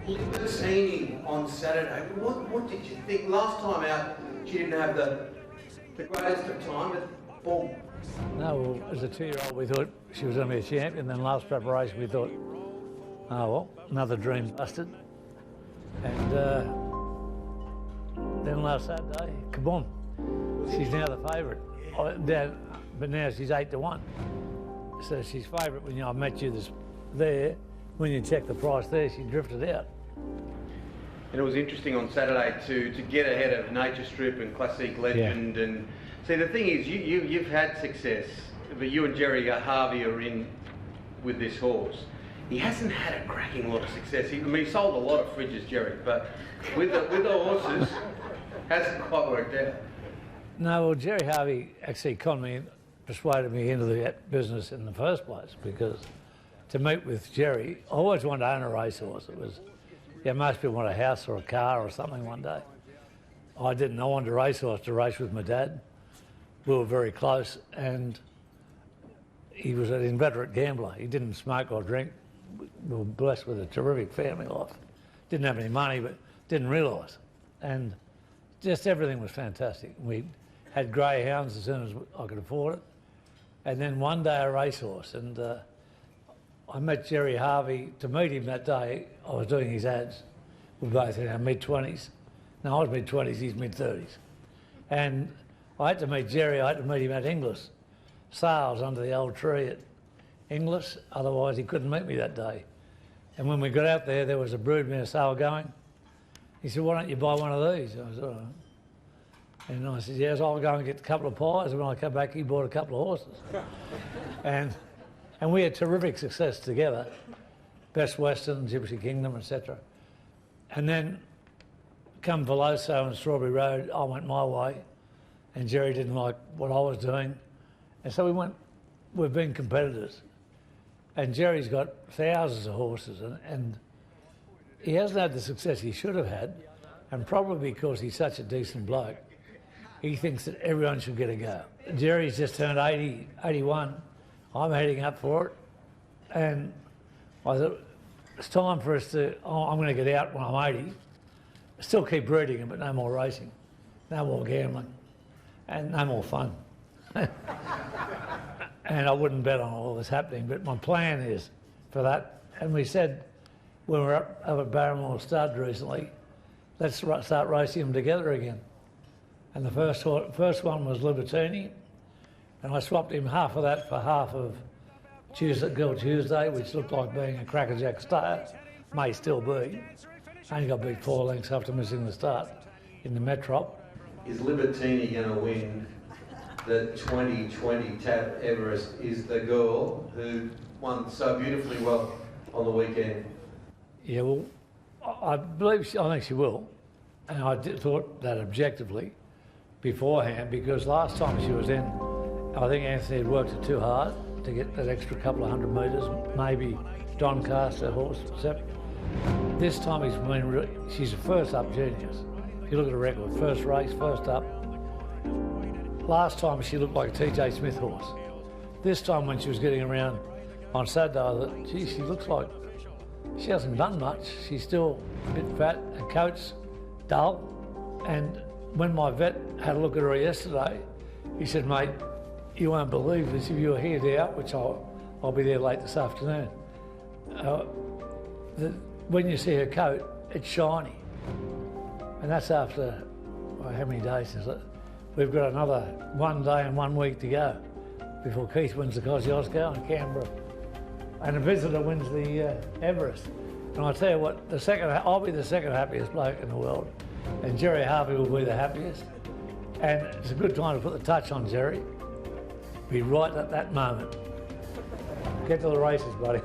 Libertini on Saturday. What did you think? Last time out, she didn't have the greatest of time, but boom. No, well, as a 2-year-old, we thought she was going to be a champion. Then last preparation, we thought, oh well, another dream busted. And then last Saturday, kaboom, she's now the favourite. But now she's 8-1. So she's favourite when I met you there. When you check the price there, she drifted out. And it was interesting on Saturday to get ahead of Nature Strip and Classic Legend. Yeah. And see, the thing is, you've had success, but you and Jerry Harvey are in with this horse. He hasn't had a cracking lot of success. He sold a lot of fridges, Jerry, but with the horses, hasn't quite worked out. No, well, Jerry Harvey actually persuaded me into the business in the first place, because to meet with Jerry, I always wanted to own a racehorse. It was, most people want a house or a car or something one day. I didn't. I wanted a racehorse to race with my dad. We were very close, and he was an inveterate gambler. He didn't smoke or drink. We were blessed with a terrific family life. Didn't have any money, but didn't realise. And just everything was fantastic. We had greyhounds as soon as I could afford it. And then one day a racehorse, and I met Jerry Harvey. To meet him that day, I was doing his ads. We're both in our mid-20s. No, I was mid-20s, he's mid-30s. And I had to meet Jerry, I had to meet him at Inglis sales under the old tree at Inglis, otherwise he couldn't meet me that day. And when we got out there was a broodmare sale going. He said, why don't you buy one of these? I said, all right. And I said, yes, I'll go and get a couple of pies. And when I come back, he bought a couple of horses. and we had terrific success together. Best Western, Gypsy Kingdom, etc. And then come Veloso and Strawberry Road, I went my way, and Jerry didn't like what I was doing. And so we've been competitors. And Jerry's got thousands of horses, and he hasn't had the success he should have had, and probably because he's such a decent bloke, he thinks that everyone should get a go. Jerry's just turned 81. I'm heading up for it, and I thought it's time for us to, I'm going to get out when I'm 80, still keep breeding him, but no more racing, no more gambling, and no more fun. And I wouldn't bet on all this happening, but my plan is for that. And we said, when we were up at Barrymore Stud recently, let's start racing them together again. And the first one was Libertini, and I swapped him half of that for half of Girl Tuesday, which looked like being a crackerjack start, may still be. Only got beat 4 lengths after missing the start in the Metrop. Is Libertini going to win the 2020 TAB Everest? Is the girl who won so beautifully well on the weekend? Yeah, well, I think she will, and I thought that objectively beforehand, because last time she was in, I think Anthony had worked it too hard to get that extra couple of 100 metres, maybe Doncaster horse. This time she's a first up genius. If you look at her record, first race, first up. Last time she looked like a TJ Smith horse. This time when she was getting around on Saturday, I thought, gee, she looks like she hasn't done much. She's still a bit fat, and coat's dull. And when my vet had a look at her yesterday, he said, mate, you won't believe this if you were here now, which I'll be there late this afternoon. When you see her coat, it's shiny. And that's after, how many days is it? We've got another 1 day and 1 week to go before Keith wins the Kosciuszko in Canberra. And a visitor wins the Everest. And I tell you what, I'll be the second happiest bloke in the world, and Jerry Harvey will be the happiest. And it's a good time to put the touch on Jerry. Be right at that moment. Get to the races, buddy.